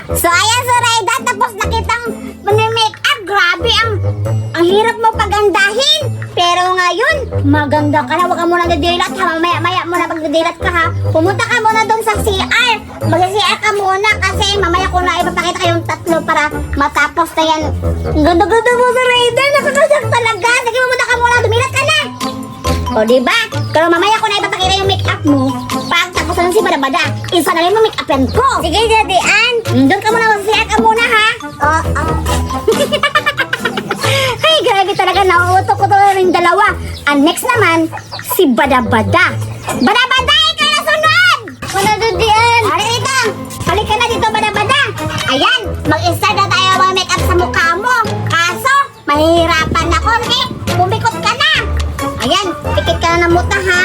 So ayan, Zoraida, tapos nakitang make-up. Grabe, ang hirap mo pagandahin. Pero ngayon, maganda ka na. Huwag ka muna nadidilat ha. Mamaya mo na pagdidilat ka ha. Pumunta ka muna doon sa CR. Mag-CR ka muna kasi mamaya ko na ipapakita kayong tatlo para matapos na yan. Ang ganda-ganda mo, Zoraida. Nakakasak talaga. Sige, pumunta ka muna. Dumilat ka na. O, diba? Pero mamaya ko na ipapakita yung make-up mo. Pag tapos na si Badabada, isa na rin mo make-upan ko. Sige, Daddy Ann. Doon ka muna, mag-CR ka muna ha. Oo. Ay, grabe talaga. Nauutok ko talaga yung dalawa. Ang next naman, si Badabada. Badabada, ikaw na sunod! Daddy Ann. Hari dito. Halika na dito, Badabada. Ayan, mag-start na tayo mag-makeup sa mukha mo. Kaso, mahihirapan ako. Eh, pumikot ka na. Ayan, pikit ka na ng muta ha.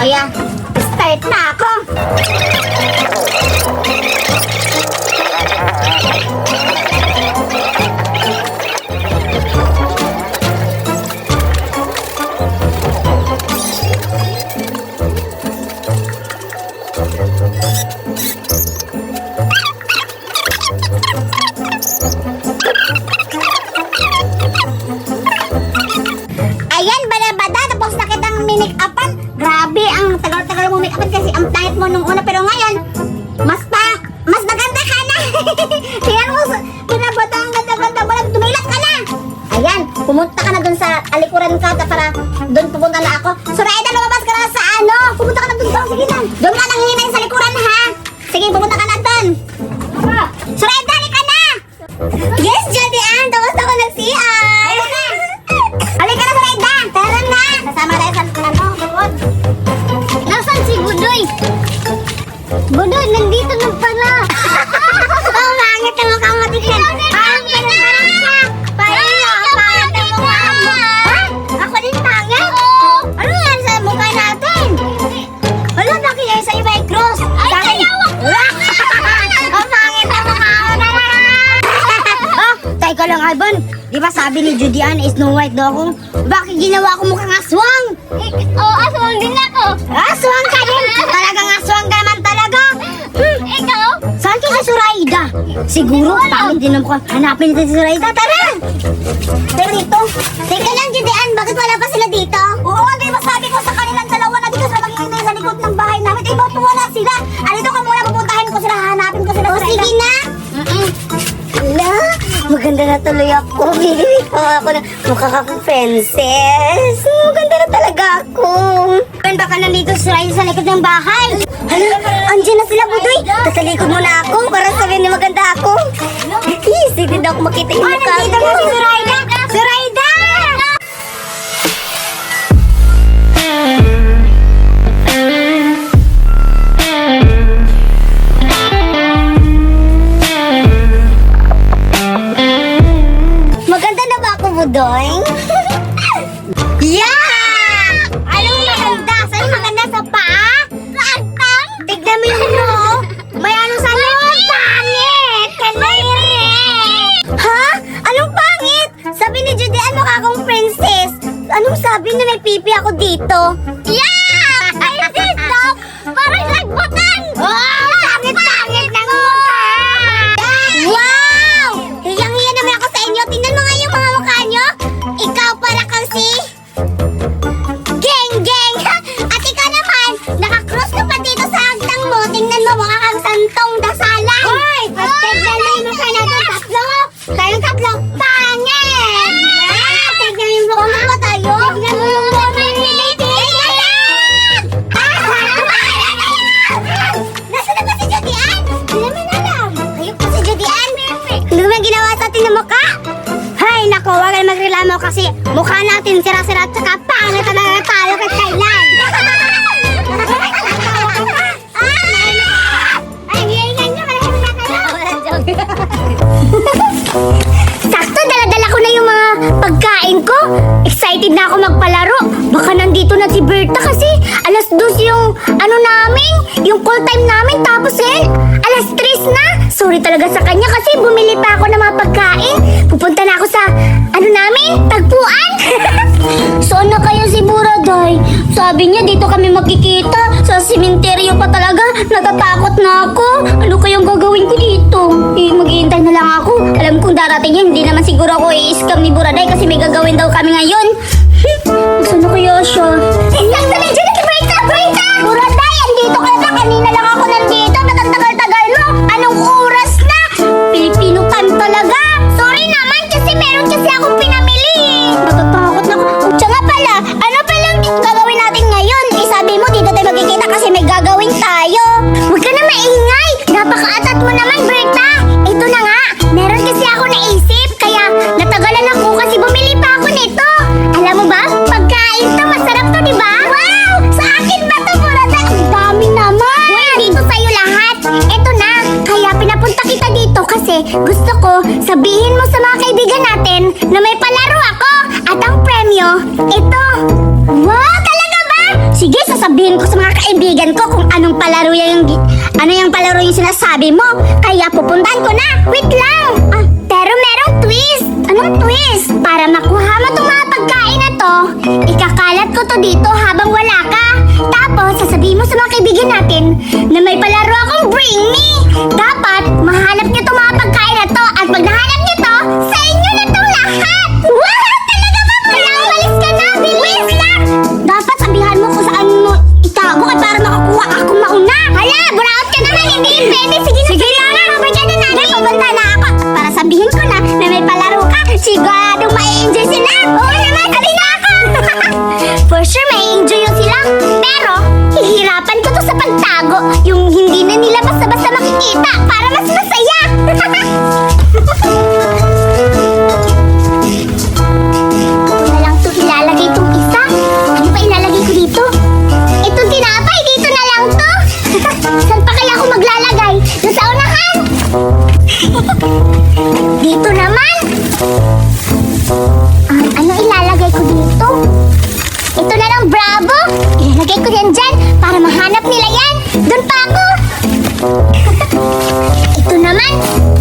Ayan, start na ako. Ayan, Badabada, tapos na kitang minake-upan. Grabe, ang tagal-tagal mo make-upan kasi ang pangit mo nung una. Pero ngayon, mas maganda ka na. Tingnan mo, Badabada, ang ganda-ganda mo. Tumilat ka na. Ayan, pumunta ka na dun sa alikuran ka para dun pupunta na ako. Zoraida, lumabas ka na sa ano. Pumunta ka na dun daw. Sige na. Doon ka nang hinay sa likuran ha. Sige, pumunta ka na dun. Zoraida, halika na. Yes, Daddy Ann, tapos ako nag-CR. Halika na, Zoraida. Tara na. Kasama tayo sa ano, likod. Nasaan si Budoy? Budoy, nandito na pala. Oh, mangit ang mukha mo, tignan. Parang parang ka. Parang ang mukha mo. Ha? Ako din pangit? Ano yan sa mukha natin? Wala, bakit yan sa iba ay cross? Ay, sayaw ako. Oh, mangit ang mukha mo na. Oh, teka lang, Alban. Di ba sabi ni Judy Ann, Snow White daw ako? Bakit ginawa ko mukhang aswang? Oo, aswang din ako. Aswang ka din? Talagang aswang ka naman talaga. Ikaw? Saan ka si Zoraida? Siguro, pangit din ang mukha. Hanapin natin si Zoraida. Tara! Pero dito. Teka lang, Judy Ann, bakit wala pa sila dito? Oo, di ba sabi ko sa kanilang dalawa na dito sila magiging sa likod ng bahay namin. Eh, bakit wala sila? Alito ka muna, pupuntahin ko sila, hanapin ko sila. O, sige na. Ala, maganda na tuloy ako. Ako na, mukha akong princess. Maganda na talaga ako. Baka nandito si Zoraida sa likod ng bahay. Hala, andyan na sila, Budoy. Tasalikod mo na ako para sabihin na maganda ako. Hindi na ako makita yung mukha ko. Nandito na si Zoraida. Zoraida! Maganda na ba ako, Budoy? Yeah! Anong maganda? Saan maganda sa paa? Sa antang? Tignan mo yung noo. May ano sa noo? Pangit! Kaniri! Ha? Anong pangit? Sabi ni Judy, ano ka akong princess? Anong sabi na may pipi ako dito? Yeah! Ay, dito! Parang lagbutan! Oh! Pangit-pangit ng mukha! Wow! Hiyang-hiya naman ako sa inyo. Tingnan mo nga yung mga mukha nyo. Ikaw para kang si... Geng! At ikaw naman, naka-cross ka pa dito sa hagdang mo. Tingnan mo, mukha kang santong dasalan. Hoy! At tignan mo yung mukha natin, tatlo. Tayong tatlo, pangit! Tignan mo yung mukha mo ba tayo? Tignan mo yung mukha mo yung lady. Nasaan na ba si Judy Ann? Hindi naman alam. Kayo po si Judy Ann? Hindi naman ginawa sa atin ng mukha? Hay, nako, wag kayo magreklamo kasi mukha natin sira-sira at saka pangit talaga tayo kahit kailan. Ay, hihingan nyo, malaki na kayo. Sakto, dala-dala ko na yung mga pagkain ko. Excited na ako magpalaro. Baka nandito na si Berta kasi alas 2 yung ano namin, yung call time namin. Tapos alas 3 na. Sorry talaga sa kanya kasi bumili pa ako ng mga pagkain. Pupunta na ako sa ano namin, tagpuan. Saan na kaya si Buraday? Sabi niya dito kami magkikita. Sa simenteryo pa talaga. Natatakot na ako. Ano kayang gagawin ko dito? Mag darating yun, hindi naman siguro ako i-scam ni Buraday kasi may gagawin daw kami ngayon. Saan na kaya siya? Nagdali dyan na si Brita! Brita! Buraday, andito ka na. Kanina lang ako nandito. Nagtagal-tagal mo. Anong oras na? Pilipino time talaga. Sorry naman kasi meron kasi akong pinamili. Natatakot na ako. Siya nga pala, ano palang gagawin natin ngayon? Sabi mo, dito tayo magkikita kasi may gagawin tayo. Huwag ka na maingay. Napakaatat mo naman, Berta. Ito na nga, meron kasi ako naisip. Kaya natagalan ako kasi bumili pa ako nito. Alam mo ba, pagkain to, masarap to, di ba? Wow! Sa akin ba to, Burada? Ang dami naman. Well, dito sa'yo lahat. Ito na. Kaya pinapunta kita dito kasi gusto ko sabihin mo sa mga kaibigan natin na may palaro ako. At ang premyo, ito. Wow, talaga ba? Sige, sasabihin ko sa mga kaibigan ko kung anong palaro yung palaro yung sinasabi mo. Kaya pupuntahan ko na. Wait lang. Pero merong twist. Anong twist? Para makuha mo itong mga pagkain na to, ikakalat ko to dito habang wala ka. Tapos, sasabihin mo sa mga kaibigan natin na may palaro akong Bring Me. Dapat, mahanap niyo itong mga pagkain na to. At pag nahanap niyo to, sa inyo na itong lahat. Wow! Talaga ba? Kaya umalis ka na. Bilis lang. Dapat sabihan mo kung saan mo itago kay para makakuha ako mauna. Hala, buraot ka naman. Hindi pwede. Sige na. Mabagyan na natin. Pupunta na ako. Para sabihin ko na may palaro ka. Siguradong ma-enjoy sila. Oo naman. Sabi na ako. For sure, ma-enjoy yun sila. Pero, hihirapan ko to sa pagtago. Yung hindi na nila basta-basta makikita. Para mas masaya. Ito na lang to ilalagay itong isa. Ano pa ilalagay ko dito? Itong tinapay, dito na lang to. Saan pa kaya ako maglalagay? Doon sa unahan. Dito naman. Ano ilalagay ko dito? Ito na lang, Bravo. Ilalagay ko yan dyan para mahanap nila yan. Doon pa ako. Ito naman.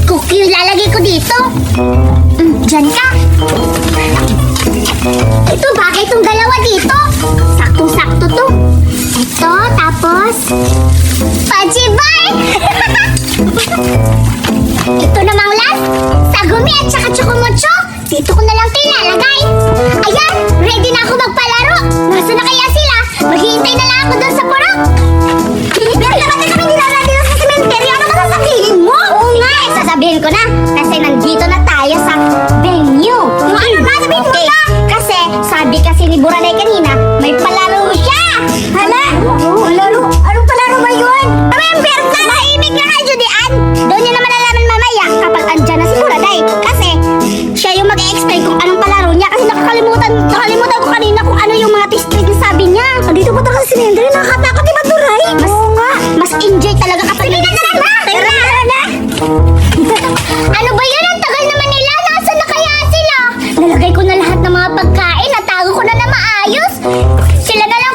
Cookie yung ilalagay ko dito. Dyan ka. Ito, bagay itong dalawa dito. Saktong-sakto to. Ito, tapos Pajibay! Ito namang last, Sagumi at saka Chocomucho. Dito ko na lang ito ilalagay. Ayan, ready na ako magpalaro. Nasa na kaya sila? Maghihintay na lang ako doon sa purok. Pero dapat na kami nilalagay sa sementeryo. Ano masasabihin mo? Oo nga, sasabihin ko na. Kasi nandito na tayo sa venue. Ano ba? Sabihin mo na. Kasi, sabi kasi ni Buraday kanina, may palaro siya. Hala? Palaro? Anong palaro ba yun? Remember, tahimik na kayo diyan. Doon nyo naman alaman mamaya kapag andyan na si Buraday. Kasi, siya yung mag-explain kung anong palaro niya. Kasi nakalimutan ko kanina kung ano yung mga twist na sabi niya. Dito pa talaga si Nendry. Nakakatakot, di ba, Duray? Mas enjoy talaga kapag... Sige na, tara na! Ano ba yun? Ang tagal naman nila. Nasaan na kaya sila? Nalagay ko na lahat ng mga pagkain. Natago ko na maayos. Sila na lang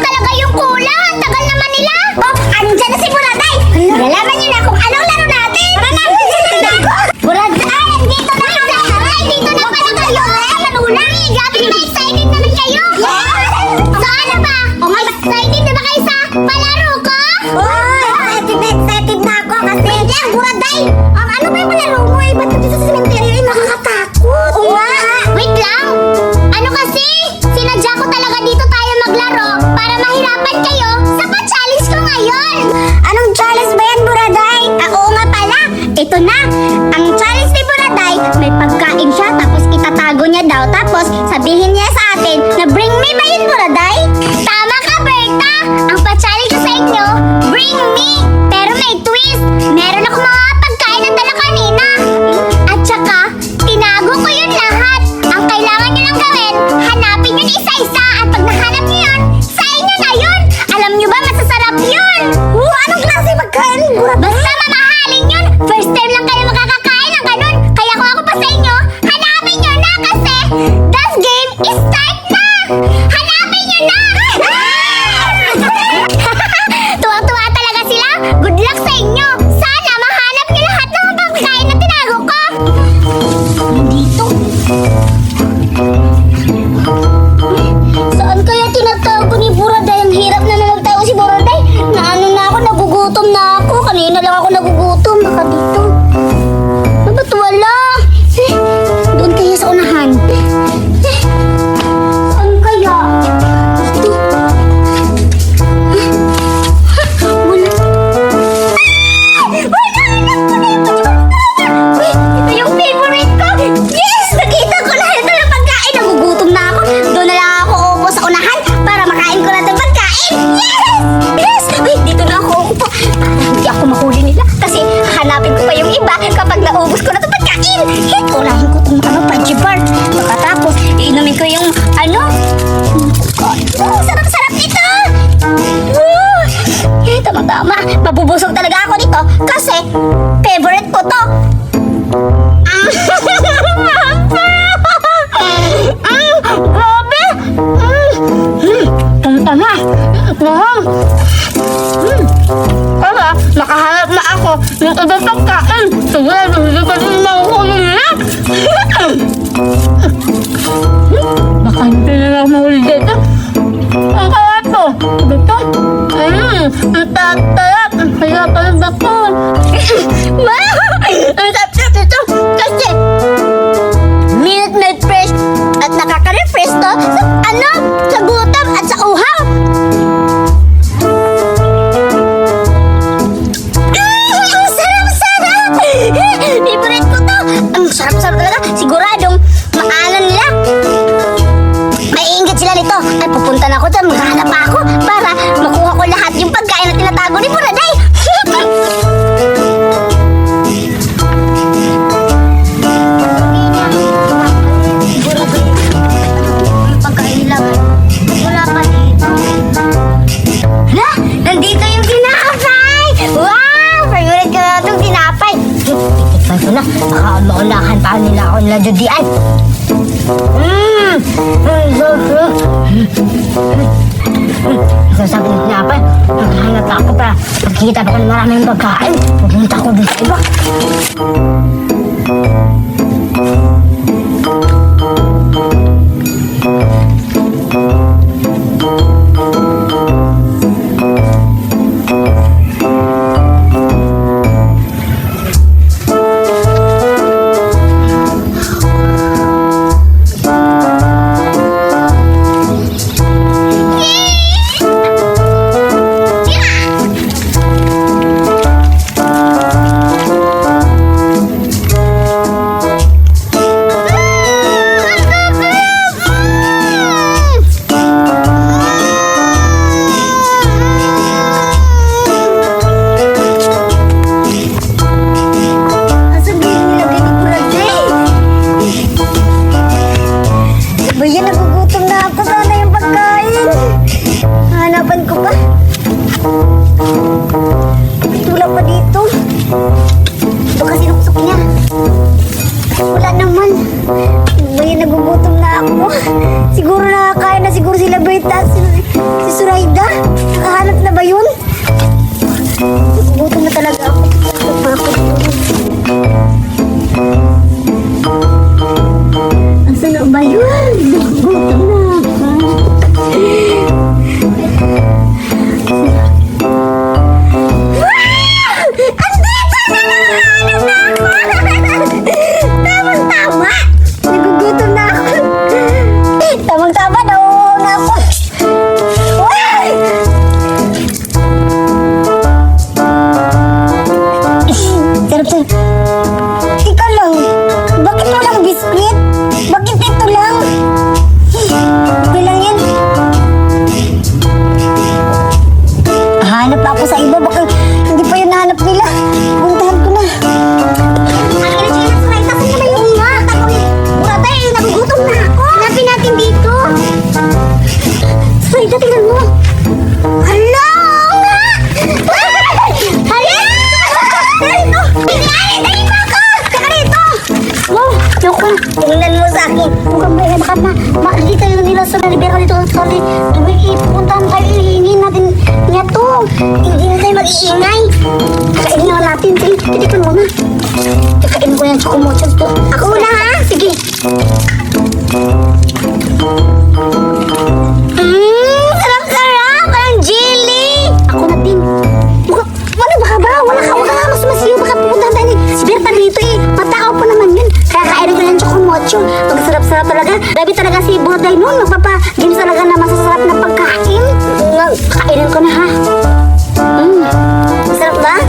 Unahin ko itong Fudgy Bar. Pagkatapos, iinumin ko yung sarap-sarap ito! Tama-tama. Mabubusog talaga ako dito kasi favorite ko to. Grabe! Tama-tama. Kaya, nakahanap na ako ng ibang pagkain. Sigurado, hindi pa rin mahuhuli nila. Baka hindi nila mahuli dito. Ang kaya to? Dito? Ang tatarap. Ang kaya pala ba po? Ang sarap ito. Kasi, Minute Maid fresh at nakaka-refresh to sa gutom at sa uhaw. Ang sarap-sarap! Favorite ko to. Ang sarap-sarap talaga. Siguradong maanan nila. Maiinggit sila nito. Ay, pupunta na ako dyan. Maghahanap pa ako para makuha ko lahat yung pagkain na tinatago ni Buraday. Pagkain lang. Wala pa dito. Hala! Nandito yung tinapay! Wow! Favorite ko na itong tinapay. Titikman ko na. Baka maunahan pa nila ako nila Judy ay. Sasabi ng tinapay, maghahanap ako para pagkikita pa ko ng maraming pagkain. Pupunta ko dun sa iba. Bayan, nagugutom na ako. Sana yung pagkain. Hanapan ko pa. Wala pa dito. Ito kasi nuksok niya. Wala naman. Bayan, nagugutom na ako. Siguro nakakain na siguro sila Berta. Si Suraida. Nakahanap na ba yun? Nagugutom na talaga ako. Asan na ba yun? Nagugutom na ako. Tamang-tama! Nagugutom na ako. Tamang-tama, nauuhaw na ako. Sarap-sarap. Ikaw lang. Bakit walang biskuit? Bakit ito lang? Okay lang yan. Hanap ako sa iba. Baka hindi pa yun nahanap nila. Puntahan ko na. Hanapin natin dito. Suraida, tingnan mo. Hala! Hala! Dito! Dali mo ako! Saka dito! Wow! Naku, tingnan mo sa akin. Mukhang may baka makikita yun nila sa nalibera dito. Sorry, pupuntahan tayo. Ihingin natin niya to. Hindi na tayo mag-iingay. Kakainin naman natin. Sige, titikman mo na. Kakainin ko yung chocomochos to. Ako na ha? Sige. Sarap-sarap! Ang jelly! Ako na din. Wala baka ba? Wala ka mas masiyo. Baka pupunta tayo ni si Berta dito eh. Matakaw pa naman yun. Kaya kainin ko ng chocomocho. Ang sarap-sarap talaga. Grabe talaga si Buraday noon. Magpapa-games talaga na masasarap na pagkain. Kainin ko na ha. Sarap ba?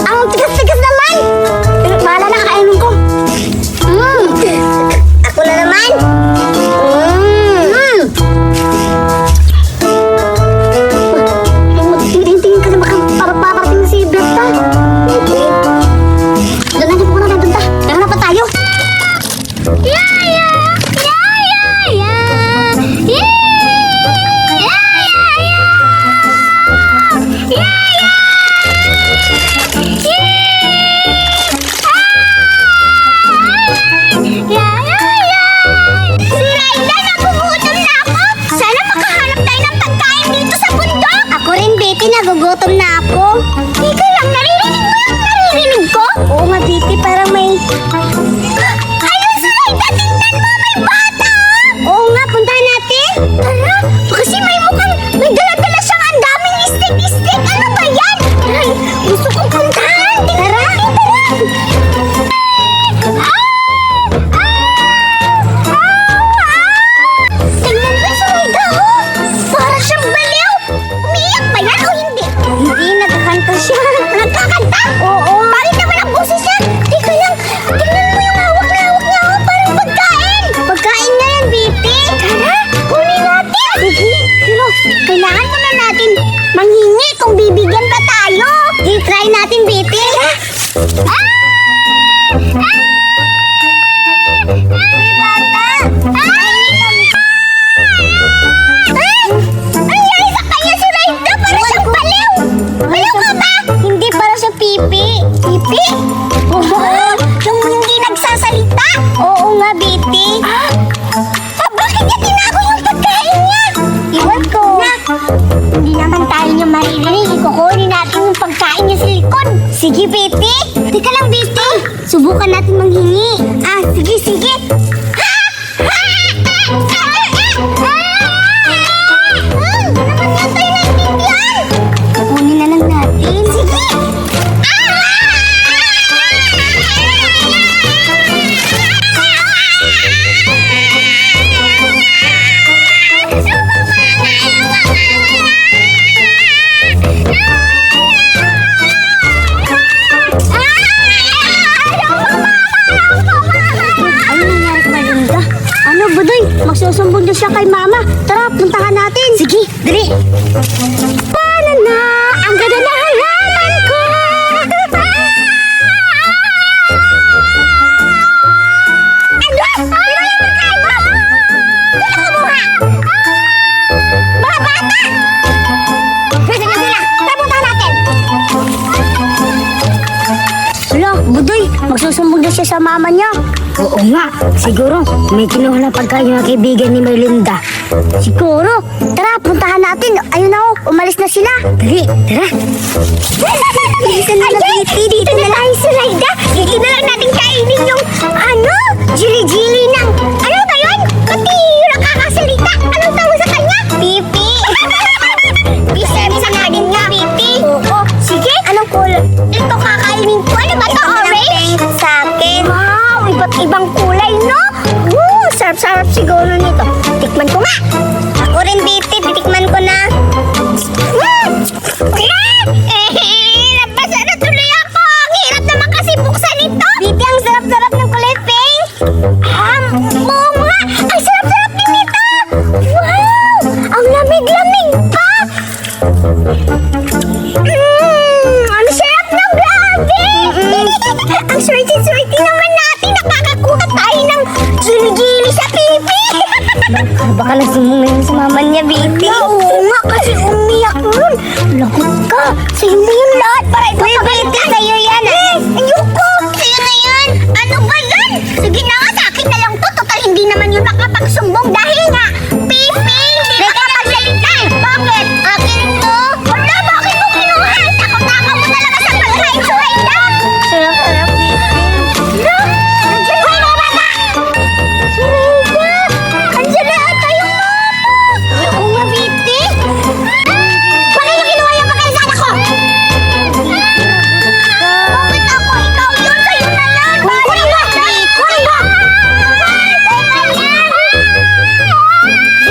Ang tigas-tigas naman! Bahala na kakainin ko. Ako na naman. Tingin-tingin kasi baka paparating na si Berta. Doon na, dito ko na, doon ta. Hindi para sa pipi. Pipi? Oo. Yung hindi nagsasalita? Oo nga, Biti. Bakit niya tinago yung pagkain niya? Iwan ko. Hindi naman tayo niya maririnig. Ikukunin natin yung pagkain niya sa likod. Sige, Biti. Teka lang, Biti. Subukan natin manghingi. Sige, sige. Kukunin na lang natin. Sige. Ano nangyari kay Malinda? Ano, Budoy? Magsusumbong na siya kay Mama. Tara, puntahan natin. Sige, dali. Paano na? Ang ganda na halaman ko! Ano? Ano yung pagkain mo? Sino kumuha? Mga bata! Pwede na sila. Tara, puntahan natin. Hala, Budoy, magsusumbong na siya sa mama niya. Oo nga, siguro may kinuha na pagkain yung mga kaibigan ni Merlinda. Siguro, tara, puntahan natin. Ayun na umalis na sila. Dali, tara. Dito na lang, dito na lang si Raida. Dito na lang natin kainin yung, jili-jili ng, ano ba yun? Pati nakakasalita. Anong tawag sa kanya? Pipi. Bisa nga din nga, Pipi. Oo, sige. Anong kulay? Ito kakainin ko. Ano ba ito? Orange? Sa akin. Wow, iba't ibang kulay, no? Sarap-sarap siguro nito. Tikman ko nga. Ako rin, Biti. Titikman ko na. Nabasa na tuloy ako. Ang hirap naman kasi buksan ito. Biti, ang sarap-sarap ng kulay pink. Oo nga. Ang sarap-sarap din ito. Wow, ang lamig-lamig pa. Ang sarap na, grabe. Ang swerte-swerte naman natin. Nakakakuha tayo ng gili-gili sa pipi. Baka nasumbong na yun sa mama niya, Biti. Oo nga, kasi umiyak nun. Lagot ka. Sa'yo na yun lahat. Para ito sa Biti, sa'yo yan. Ayoko. Sa'yo na yan. Ano ba yan? Sige na nga, sa akin na lang to. Total, hindi naman yun nakapagsumbong dahil nga, pipi, hindi nakapagsalita. Bakit? Akin to. Wala, bakit mo kinuha? Takot-takot mo talaga sa pagkain sa Raida. Sarap-sarap, Biti. Nandiyan ko yung mga bata. Si Raida. Andiyan na ata yung mama. Oo nga, Biti. Bakit mo kinuha yung pagkain sa anak ko? Bakit ako? Ikaw yun. Sa'yo na yan. Kunin mo. Kunin mo.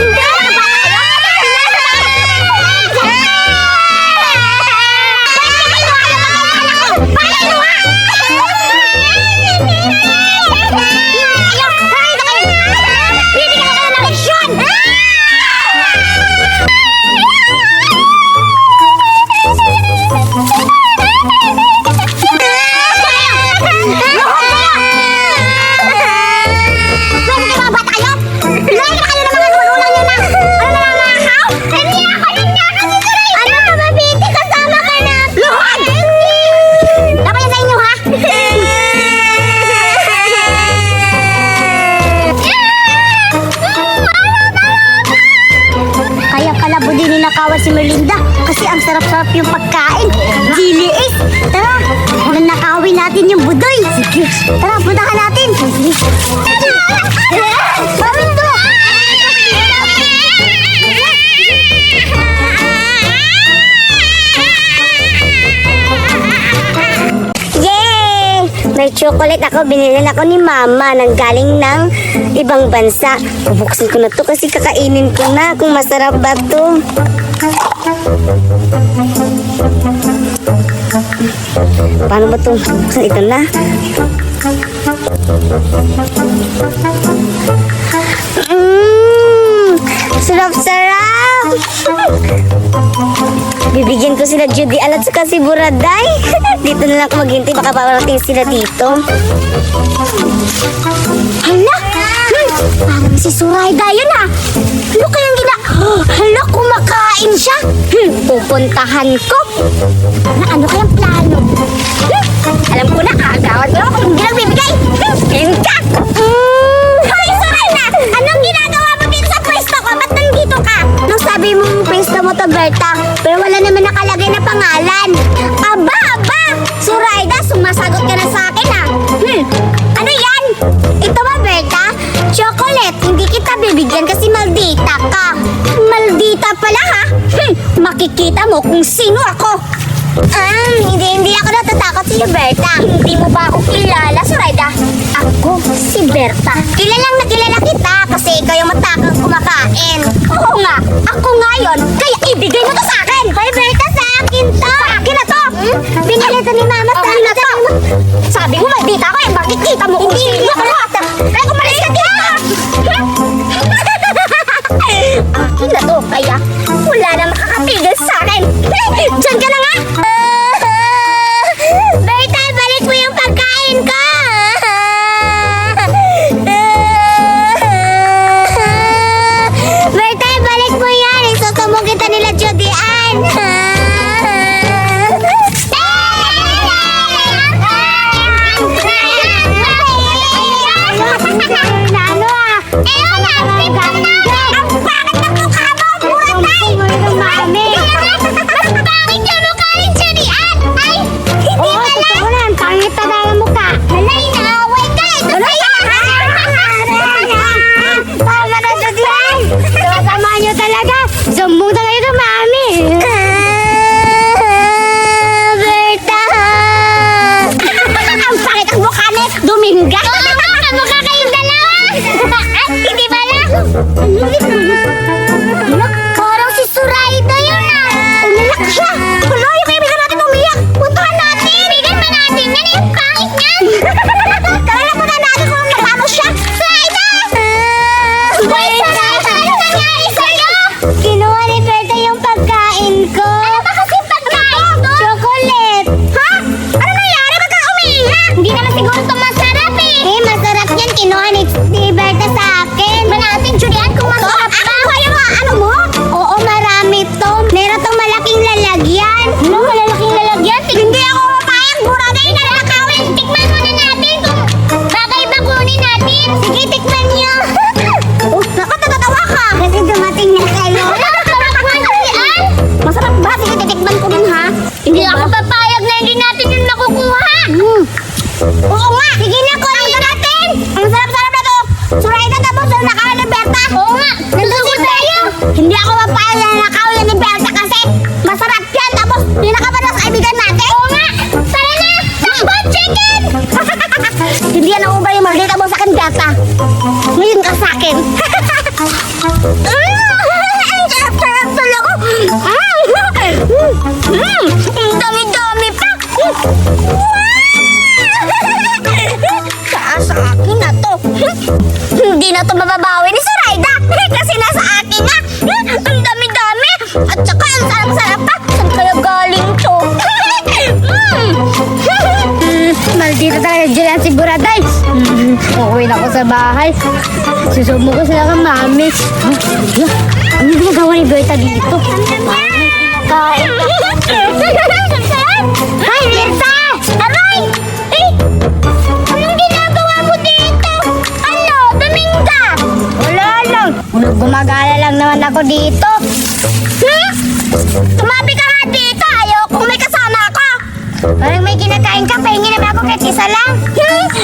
Hindi. Kaya pala budi ninakawan si Merlinda kasi ang sarap-sarap yung pagkain. Chili is. Tara, nakawin natin yung budoy. Sige, tara, puntahan natin. Sige. Mami to. Yay! May chocolate ako. Binilan ako ni Mama nang galing ng ibang bansa. Bubuksin ko na to kasi kakainin ko na kung masarap ba to. Paano ba to? Buksan ito na. Sarap-sarap! Bibigyan ko sila Judy Alat sa si Buraday. Dito na lang ako maghintay, baka parating sila dito. Hala! Parang si Surayda yun ah! Ano kayang Hala, kumakain siya! Pupuntahan ko! Ano kayang plano? Alam ko na, agawan ko lang kung hindi lang bibigay! Inkak! Hoy, Surayda! Anong ginagawa mo dito sa pwesto ko? Ba't nandito ka? Nung sabi mong pwesto mo to, Berta, pero wala naman nakalagay na pangalan. Aba! Surayda, sumasagot ka na sa akin ah! Ano yan? Ito ba, Berta? Chocolate, hindi kita bibigyan kasi maldita ka. Maldita pala ha? Makikita mo kung sino ako. Hindi ako natatakot sa'yo, Berta. Hindi mo ba ako kilala, Surayda? Ako, si Berta. Kilalang nakilala kita kasi ikaw yung matakang kumakain. Oo nga, ako nga yun. Kaya ibigay mo to sa akin. Hoy, Berta, sa akin to. Sa akin na to. Binili to ni Mama. Sa akin na to. Sabi mo, maldita ako eh. Makikita mo kung sino ako. Kaya kumalis ka dito. Akin na to, kaya wala na makakapigil sa akin. Diyan ka na nga! Berta, balik mo yung pagkain ko! Berta, balik mo yan! Isusumong kita nila Judian! Zumbong talaga ito, Mami! Berta! Ang pangit ang mukha ni Dominga! Ang mukha kayong dalawa! Hindi ba lang? Parang si Surayda yun ah! Umiyak siya! Wala, yung kaibigan natin umiyak! Puntuhan natin! Bigyan ba natin yan? Yung pangit niya! Tara na natin kung nakano siya! Surayda! Berta! Ano nangyari sa'yo? Kinuha ni Berta yung pagkain ko. Ano ba kasi pagkain to? Chocolate. Ha? Ano nangyari? Ba't ka umiiyak? Hindi naman siguro ito masarap eh. Masarap yan. Kinuha ni Berta sa akin. Manating Julian kung masarap ba? Ano yung ano mo? Oo, marami to. Meron tong malaking lalagyan. Ano? Malalaking lalagyan? Hindi ako mapayang. Buraday na nakakawin. Tikman muna natin kung bagay ba kunin natin. Sige, tikman niyo. Naku, natatawa ka. Kasi dumating na kayo. Masarap ba? Sige, titikman ko din ha. Hindi ako papayag na hindi natin yung nakukuha. Oo nga. Sige na, kunin natin. Ang sarap-sarap na to. Surayda, tapos na nakawin ni Berta. Oo nga. Nandun tayo. Hindi ako papayag na nakawin ni Berta kasi masarap yan. Tapos pinakaban na sa kaibigan natin. Oo nga. Tara na. Takbo, chicken. Hindi yan ang ubay yung maldita mo sa akin, Berta. Ngayon ka sa akin. Ang dami-dami pa! Sa akin na to! Hindi na to mababawi ni Surayda! Kasi nasa akin na! Ang dami-dami! At saka ang sarap-sarap pa! Saan kaya galing to? Maldita talaga dyan si Buraday! Uuwi na ako sa bahay. Susumo ko sila kang Mami. Ano ginagawa ni Berta dito? Kain. Hi, Berta! Aray! Eh! Anong ginagawa mo dito? Ano? Dominga! Wala lang. Gumagala lang naman ako dito. Tumabi ka nga dito. Ayaw kung may kasama ako. Parang may kinakain ka. Pahingi naman ako kahit isa lang.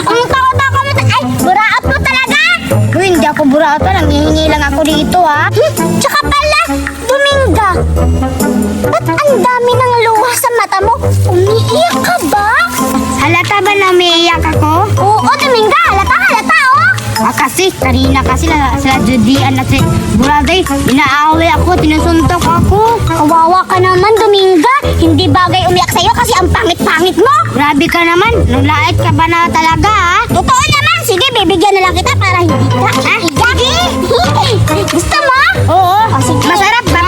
Ang takot-takot mo. Ay, buraot mo talaga. Uy, hindi ako buraot pa. Nanghihingi lang ako dito ha. Tsaka pala, Dominga. Ba't ang dami ng luha sa mata mo? Umiiyak ka ba? Halata ba na umiiyak ako? Oo, Dominga. Halata oh. Kasi, kanina kasi sila Judian at si Buraday, inaaway ako, tinusuntok ako. Kawawa ka naman, Dominga. Hindi bagay umiyak sa'yo kasi ang pangit-pangit mo. Grabe ka naman. Nulait ka ba na talaga, ha? Totoo naman. Sige, bibigyan na lang kita para hindi ka iiyak. Gusto mo? Oo. Masarap ba?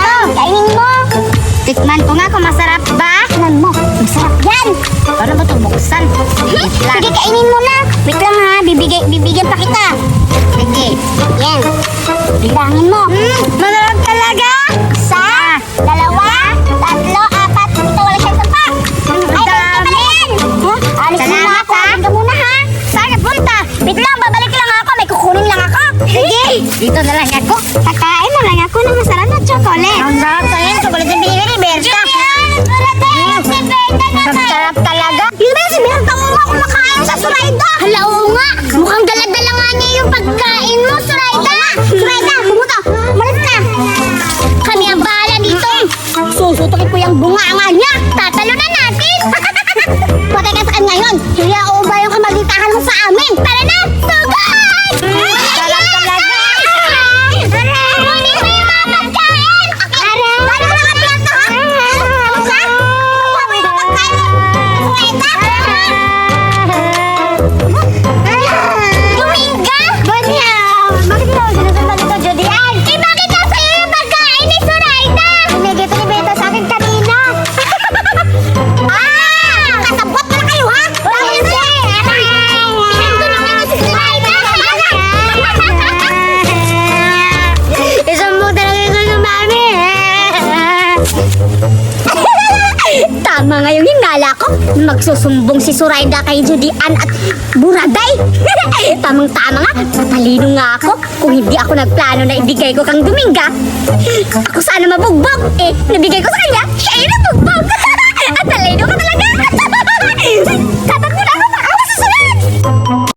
Buksan. Sige, kainin mo na. Wait lang ha, bibigyan pa kita. Sige, yan. Bilangin mo. Masarap talaga. Isa, dalawa, tatlo, apat. Ito, wala siyang sampa. Ay, dami. pala yan. Alis muna Salamat, ako. ha? Alis ka muna ha. Saan ka punta? Wait lang, babalik lang ako. May kukunin lang ako. Sige. Dito na lang ako. Kakain na lang ako ng masarap na chocolate. Ang sarap sa yan. Chocolate yung binili ni Berta. Sarap talaga. Yun ba si Berta mo nga kumakain sa Suraida? Hala, oo nga. Mukhang dala-dala nga niya yung pagkain mo, Suraida. Suraida, bumuto. Malis ka. Kami ang bahala dito. Susutukin ko yung bunganga niya. Tatalo na natin. Patay ka sa kanya yun. Hiya o ba yung kamagitahan mo sa amin? Tara na, sugod! Sarap talaga. Kunin mo yung mga pagkain! Aray! Paano ka nakaplato, ha? Ano ka? Kuha mo yung pagkain mo. Suraida! Dominga? Bakit mo sinusundan ito, Judian? Eh, bakit nasa iyo yung pagkain ni Suraida? Binigay ito ni Beta sa akin kanina. Kasabot pala kayo, ha? Hindi! Pinagtulungan mo si Suraida! Isang mo talaga ito ng mami. Tama nga yung hinala ko. Magsusumbong si Suraida kay Judian at Buraday. Tamang-tama nga. Matalino nga ako. Kung hindi ako nagplano na ibigay ko kang Dominga, ako sana mabugbog. Eh, nabigay ko sa kanya, siya ay nabugbog.